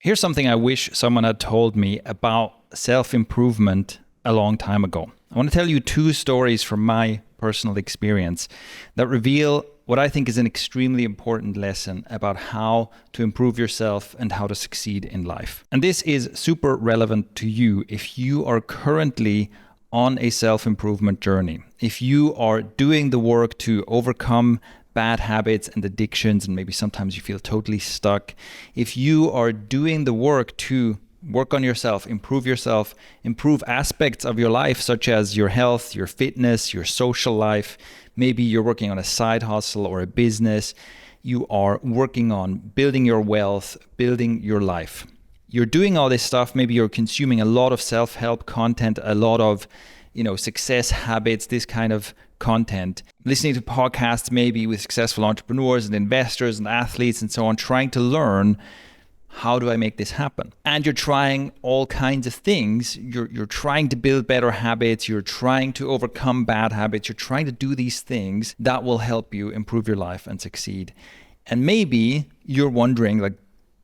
Here's something I wish someone had told me about self-improvement a long time ago. I want to tell you two stories from my personal experience that reveal what I think is an extremely important lesson about how to improve yourself and how to succeed in life. And this is super relevant to you if you are currently on a self-improvement journey. If you are doing the work to overcome bad habits and addictions, and maybe sometimes you feel totally stuck. If you are doing the work to work on yourself, improve aspects of your life, such as your health, your fitness, your social life. Maybe you're working on a side hustle or a business. You are working on building your wealth, building your life. You're doing all this stuff. Maybe you're consuming a lot of self-help content, a lot of, success habits, this kind of content, listening to podcasts maybe with successful entrepreneurs and investors and athletes and so on, trying to learn, how do I make this happen? And you're trying all kinds of things. You're trying to build better habits. You're trying to overcome bad habits. You're trying to do these things that will help you improve your life and succeed. And maybe you're wondering,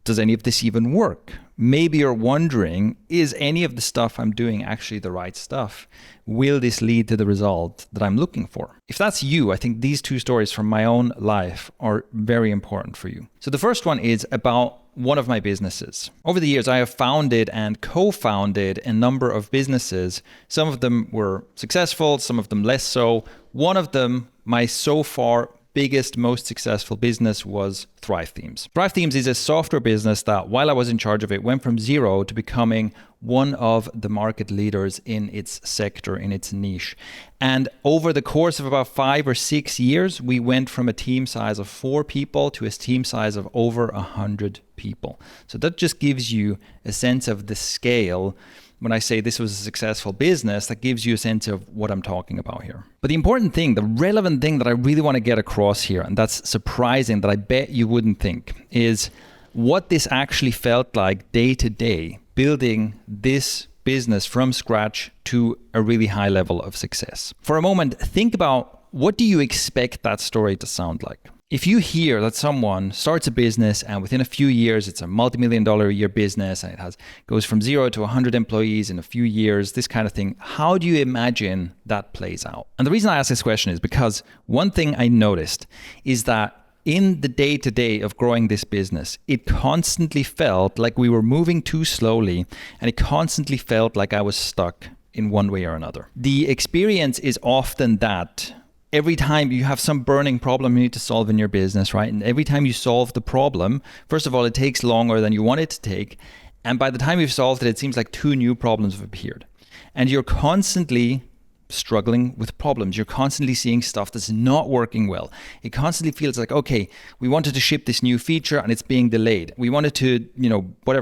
does any of this even work? Maybe you're wondering, is any of the stuff I'm doing actually the right stuff? Will this lead to the result that I'm looking for? If that's you, I think these two stories from my own life are very important for you. So the first one is about one of my businesses. Over the years, I have founded and co-founded a number of businesses. Some of them were successful, some of them less so. One of them, my so far biggest, most successful business, was Thrive Themes. Thrive Themes is a software business that, while I was in charge of it, went from zero to becoming one of the market leaders in its sector, in its niche. And over the course of about 5 or 6 years, we went from a team size of 4 people to a team size of over 100 people. So that just gives you a sense of the scale. When I say this was a successful business, that gives you a sense of what I'm talking about here. But the important thing, the relevant thing that I really want to get across here, and that's surprising that I bet you wouldn't think, is what this actually felt like day to day, building this business from scratch to a really high level of success. For a moment, think about, what do you expect that story to sound like? If you hear that someone starts a business and within a few years it's a multi-million-dollar a year business and it goes from 0 to 100 employees in a few years, this kind of thing, how do you imagine that plays out? And the reason I ask this question is because one thing I noticed is that in the day-to-day of growing this business, it constantly felt like we were moving too slowly, and it constantly felt like I was stuck in one way or another. The experience is often that every time you have some burning problem you need to solve in your business, right? And every time you solve the problem, first of all, it takes longer than you want it to take. And by the time you've solved it, it seems like 2 new problems have appeared. And you're constantly struggling with problems. You're constantly seeing stuff that's not working well. It constantly feels like, okay, we wanted to ship this new feature and it's being delayed. We wanted to,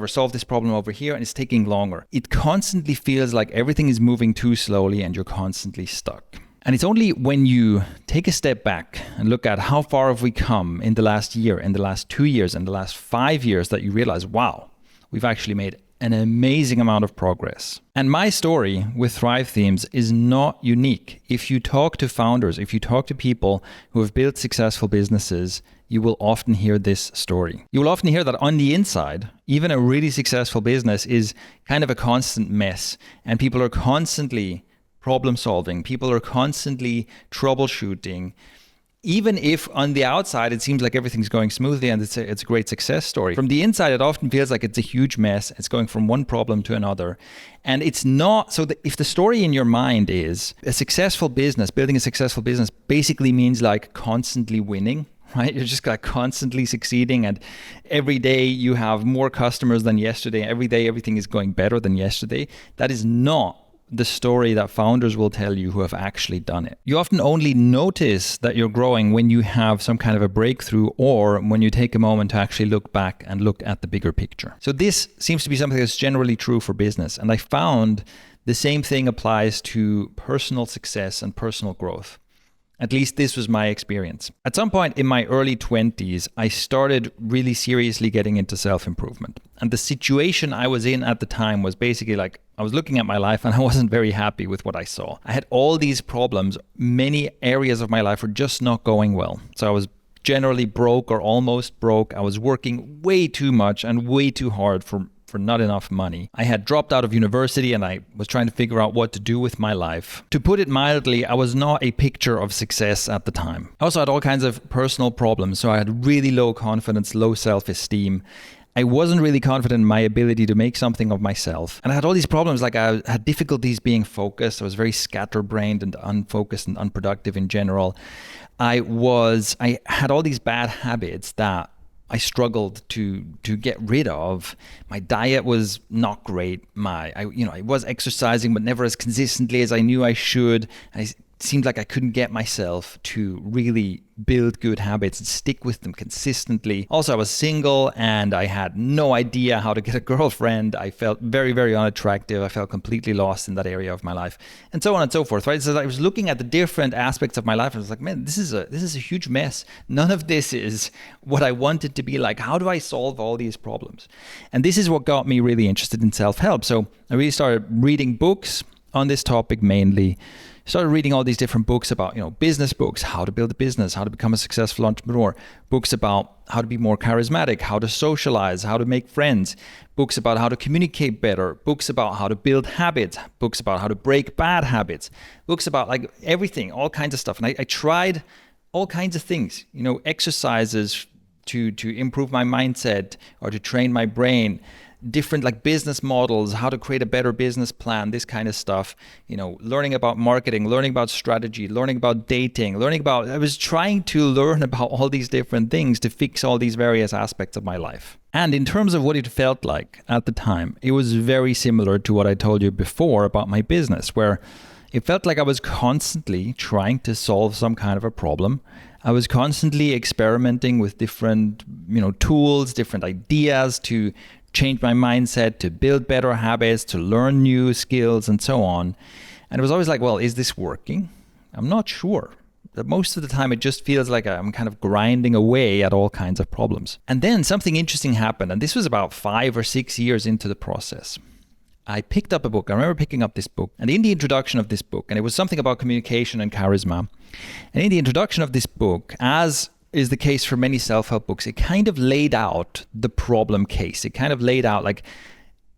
solve this problem over here and it's taking longer. It constantly feels like everything is moving too slowly and you're constantly stuck. And it's only when you take a step back and look at how far have we come in the last year, in the last 2 years, in the last 5 years, that you realize, wow, we've actually made an amazing amount of progress. And my story with Thrive Themes is not unique. If you talk to founders, if you talk to people who have built successful businesses, you will often hear this story. You will often hear that on the inside, even a really successful business is kind of a constant mess, and people are constantly problem solving. People are constantly troubleshooting. Even if on the outside it seems like everything's going smoothly and it's a great success story, from the inside it often feels like it's a huge mess. It's going from one problem to another. And it's not, so that if the story in your mind is a successful business, building a successful business basically means like constantly winning, right? You're just like constantly succeeding, and every day you have more customers than yesterday. Every day everything is going better than yesterday. That is not the story that founders will tell you who have actually done it. You often only notice that you're growing when you have some kind of a breakthrough, or when you take a moment to actually look back and look at the bigger picture. So this seems to be something that's generally true for business. And I found the same thing applies to personal success and personal growth. At least this was my experience. At some point in my early 20s, I started really seriously getting into self-improvement. And the situation I was in at the time was basically like, I was looking at my life and I wasn't very happy with what I saw. I had all these problems. Many areas of my life were just not going well. So I was generally broke or almost broke. I was working way too much and way too hard for not enough money. I had dropped out of university and I was trying to figure out what to do with my life. To put it mildly, I was not a picture of success at the time. I also had all kinds of personal problems, so I had really low confidence, low self-esteem. I wasn't really confident in my ability to make something of myself. And I had all these problems, like I had difficulties being focused. I was very scatterbrained and unfocused and unproductive in general. I had all these bad habits that I struggled to get rid of. My diet was not great. I was exercising, but never as consistently as I knew I should. It seemed like I couldn't get myself to really build good habits and stick with them consistently. Also, I was single and I had no idea how to get a girlfriend. I felt very, very unattractive. I felt completely lost in that area of my life, and so on and so forth, right? So I was looking at the different aspects of my life and I was like, man, this is a huge mess. None of this is what I wanted to be like. How do I solve all these problems? And this is what got me really interested in self-help. So I really started reading books on this topic mainly. Started reading all these different books about, business books, how to build a business, how to become a successful entrepreneur, books about how to be more charismatic, how to socialize, how to make friends, books about how to communicate better, books about how to build habits, books about how to break bad habits, books about like everything, all kinds of stuff. And I tried all kinds of things, exercises to improve my mindset or to train my brain, different like business models, how to create a better business plan, this kind of stuff, learning about marketing, learning about strategy, learning about dating, I was trying to learn about all these different things to fix all these various aspects of my life. And in terms of what it felt like at the time, it was very similar to what I told you before about my business, where it felt like I was constantly trying to solve some kind of a problem. I was constantly experimenting with different, tools, different ideas to change my mindset, to build better habits, to learn new skills, and so on. And it was always like, well, is this working? I'm not sure. But most of the time, it just feels like I'm kind of grinding away at all kinds of problems. And then something interesting happened, and this was about 5 or 6 years into the process. I picked up a book. I remember picking up this book, and in the introduction of this book, and it was something about communication and charisma. And in the introduction of this book, as is the case for many self-help books, it kind of laid out the problem case. It kind of laid out like,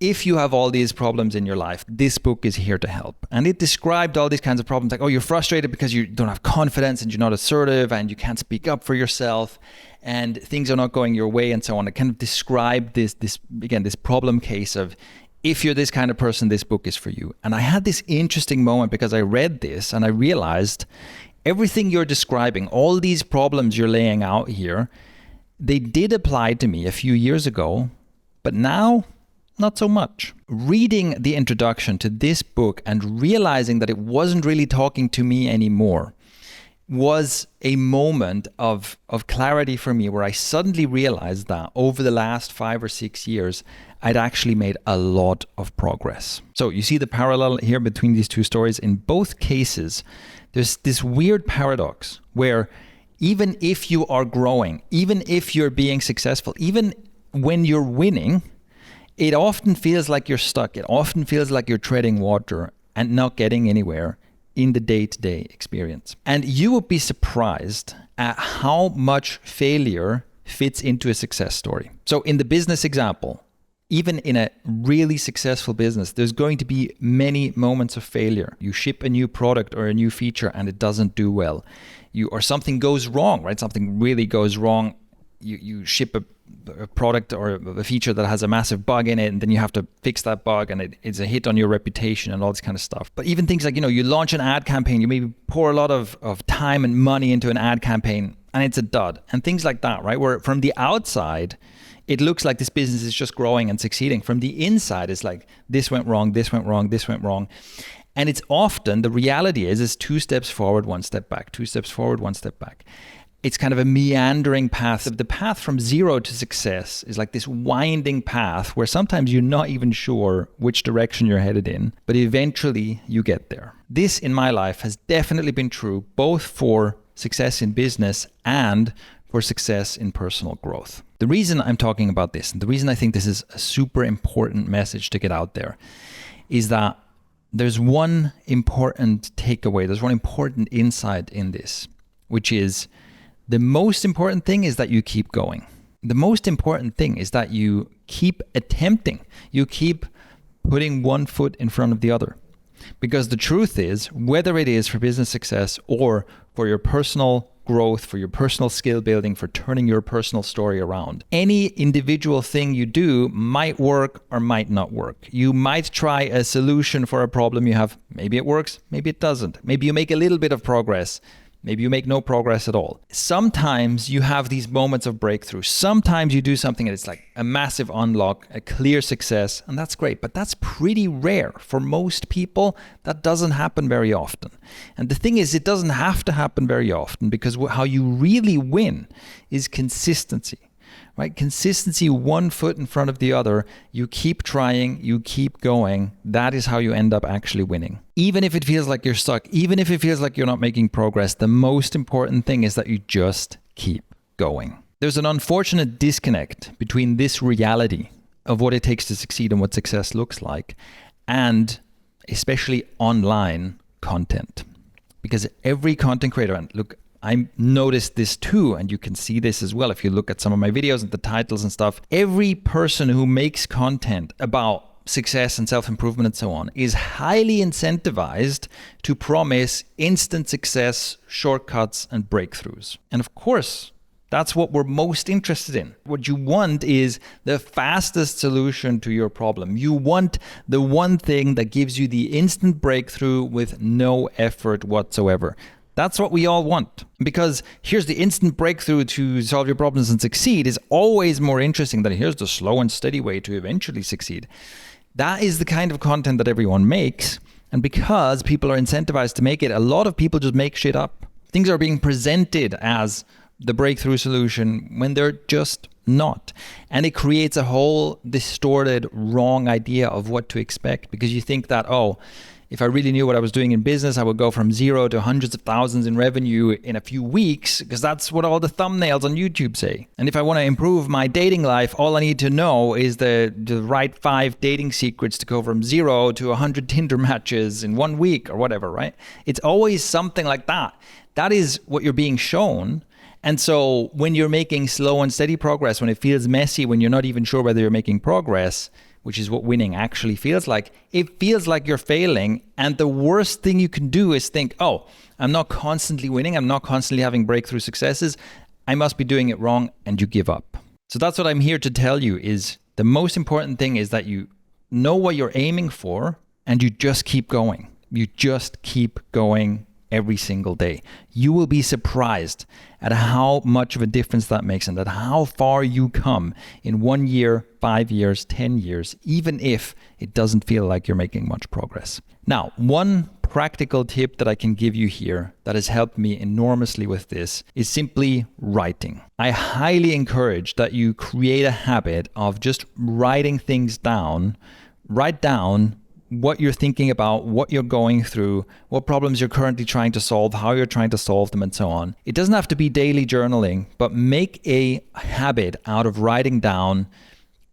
if you have all these problems in your life, this book is here to help. And it described all these kinds of problems, like, oh, you're frustrated because you don't have confidence and you're not assertive and you can't speak up for yourself and things are not going your way and so on. It kind of described this problem case of, if you're this kind of person, this book is for you. And I had this interesting moment because I read this and I realized everything you're describing, all these problems you're laying out here, they did apply to me a few years ago, but now, not so much. Reading the introduction to this book and realizing that it wasn't really talking to me anymore was a moment of clarity for me, where I suddenly realized that over the last 5 or 6 years, I'd actually made a lot of progress. So you see the parallel here between these two stories. In both cases, there's this weird paradox where even if you are growing, even if you're being successful, even when you're winning, it often feels like you're stuck. It often feels like you're treading water and not getting anywhere in the day-to-day experience. And you would be surprised at how much failure fits into a success story. So in the business example, even in a really successful business, there's going to be many moments of failure. You ship a new product or a new feature and it doesn't do well. Or something goes wrong, right? Something really goes wrong. You ship a product or a feature that has a massive bug in it, and then you have to fix that bug, and it's a hit on your reputation and all this kind of stuff. But even things like, you launch an ad campaign, you maybe pour a lot of time and money into an ad campaign, and it's a dud. And things like that, right? Where from the outside, it looks like this business is just growing and succeeding. From the inside, it's like, this went wrong, this went wrong, this went wrong. And it's often, the reality is 2 steps forward, 1 step back, 2 steps forward, 1 step back. It's kind of a meandering path. The path from zero to success is like this winding path where sometimes you're not even sure which direction you're headed in, but eventually you get there. This in my life has definitely been true both for success in business and for success in personal growth. The reason I'm talking about this, and the reason I think this is a super important message to get out there, is that there's one important takeaway, there's one important insight in this, which is The most important thing is that you keep going. The most important thing is that you keep attempting. You keep putting one foot in front of the other. Because the truth is, whether it is for business success or for your personal growth, for your personal skill building, for turning your personal story around, any individual thing you do might work or might not work. You might try a solution for a problem you have. Maybe it works, maybe it doesn't. Maybe you make a little bit of progress. Maybe you make no progress at all. Sometimes you have these moments of breakthrough. Sometimes you do something and it's like a massive unlock, a clear success, and that's great. But that's pretty rare. For most people, that doesn't happen very often. And the thing is, it doesn't have to happen very often, because how you really win is consistency. Right? Consistency, one foot in front of the other. You keep trying, you keep going. That is how you end up actually winning. Even if it feels like you're stuck, even if it feels like you're not making progress, the most important thing is that you just keep going. There's an unfortunate disconnect between this reality of what it takes to succeed and what success looks like, and especially online content. Because every content creator, and look, I noticed this too, and you can see this as well if you look at some of my videos and the titles and stuff. Every person who makes content about success and self-improvement and so on is highly incentivized to promise instant success, shortcuts, and breakthroughs. And of course, that's what we're most interested in. What you want is the fastest solution to your problem. You want the one thing that gives you the instant breakthrough with no effort whatsoever. That's what we all want, because here's the instant breakthrough to solve your problems and succeed is always more interesting than here's the slow and steady way to eventually succeed. That is the kind of content that everyone makes. And because people are incentivized to make it, a lot of people just make shit up. Things are being presented as the breakthrough solution when they're just not. And it creates a whole distorted, wrong idea of what to expect, because you think that, oh, if I really knew what I was doing in business, I would go from 0 to hundreds of thousands in revenue in a few weeks, because that's what all the thumbnails on YouTube say. And if I want to improve my dating life, all I need to know is the right 5 dating secrets to go from 0 to 100 Tinder matches in 1 week or whatever, right? It's always something like that. That is what you're being shown. And so when you're making slow and steady progress, when it feels messy, when you're not even sure whether you're making progress, which is what winning actually feels like, it feels like you're failing. And the worst thing you can do is think, oh, I'm not constantly winning. I'm not constantly having breakthrough successes. I must be doing it wrong, and you give up. So that's what I'm here to tell you is the most important thing is that you know what you're aiming for and you just keep going. You just keep going every single day. You will be surprised at how much of a difference that makes and at how far you come in 1 year, 5 years, 10 years, even if it doesn't feel like you're making much progress. Now, one practical tip that I can give you here that has helped me enormously with this is simply writing. I highly encourage that you create a habit of just writing things down. Write down what you're thinking about, what you're going through, what problems you're currently trying to solve, how you're trying to solve them, and so on. It doesn't have to be daily journaling, but make a habit out of writing down.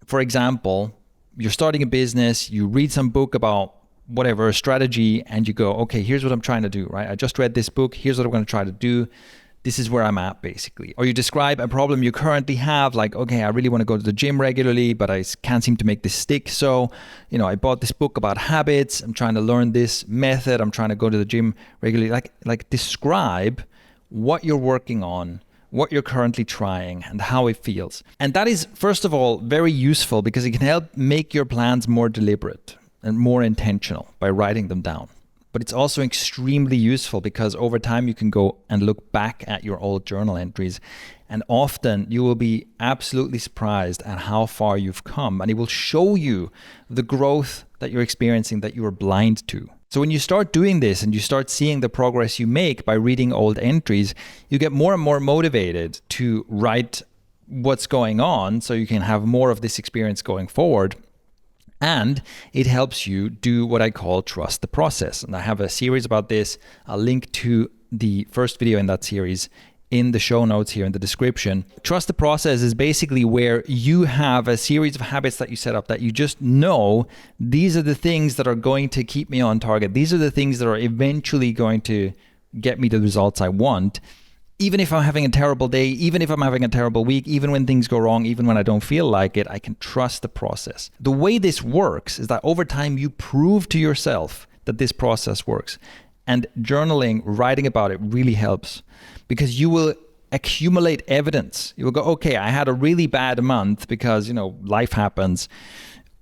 For example, you're starting a business, you read some book about whatever, strategy, and you go, okay, here's what I'm trying to do, right? I just read this book, here's what I'm going to try to do. This is where I'm at, basically. Or you describe a problem you currently have, like, okay, I really want to go to the gym regularly, but I can't seem to make this stick. So, I bought this book about habits. I'm trying to learn this method. I'm trying to go to the gym regularly. Like describe what you're working on, what you're currently trying, and how it feels. And that is, first of all, very useful because it can help make your plans more deliberate and more intentional by writing them down. But it's also extremely useful because over time you can go and look back at your old journal entries, and often you will be absolutely surprised at how far you've come, and it will show you the growth that you're experiencing that you were blind to. So when you start doing this and you start seeing the progress you make by reading old entries, you get more and more motivated to write what's going on so you can have more of this experience going forward. And it helps you do what I call trust the process. And I have a series about this. I'll link to the first video in that series in the show notes here in the description. Trust the process is basically where you have a series of habits that you set up that you just know these are the things that are going to keep me on target. These are the things that are eventually going to get me the results I want. Even if I'm having a terrible day, even if I'm having a terrible week, even when things go wrong, even when I don't feel like it, I can trust the process. The way this works is that over time you prove to yourself that this process works. And journaling, writing about it really helps because you will accumulate evidence. You will go, okay, I had a really bad month because, life happens.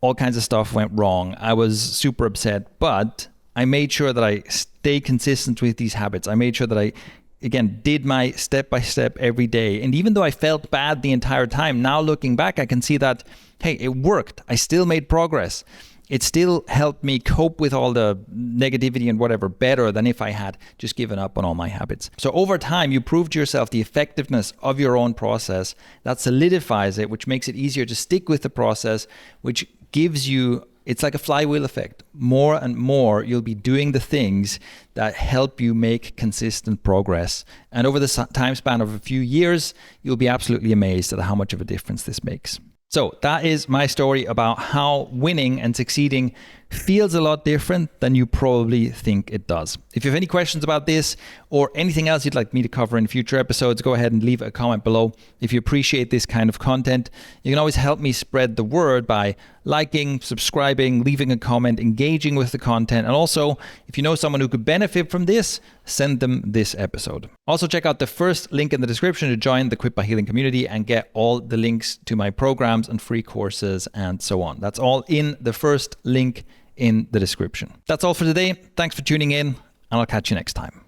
All kinds of stuff went wrong. I was super upset, but I made sure that I stay consistent with these habits. I made sure that I did my step-by-step every day. And even though I felt bad the entire time, now looking back, I can see that, hey, it worked. I still made progress. It still helped me cope with all the negativity and whatever better than if I had just given up on all my habits. So over time, you prove to yourself the effectiveness of your own process. That solidifies it, which makes it easier to stick with the process, which gives you, it's like a flywheel effect. More and more, you'll be doing the things that help you make consistent progress. And over the time span of a few years, you'll be absolutely amazed at how much of a difference this makes. So that is my story about how winning and succeeding feels a lot different than you probably think it does. If you have any questions about this or anything else you'd like me to cover in future episodes, go ahead and leave a comment below. If you appreciate this kind of content, you can always help me spread the word by liking, subscribing, leaving a comment, engaging with the content. And also, if you know someone who could benefit from this, send them this episode. Also, check out the first link in the description to join the Quit by Healing community and get all the links to my programs and free courses and so on. That's all in the first link in the description. That's all for today. Thanks for tuning in, and I'll catch you next time.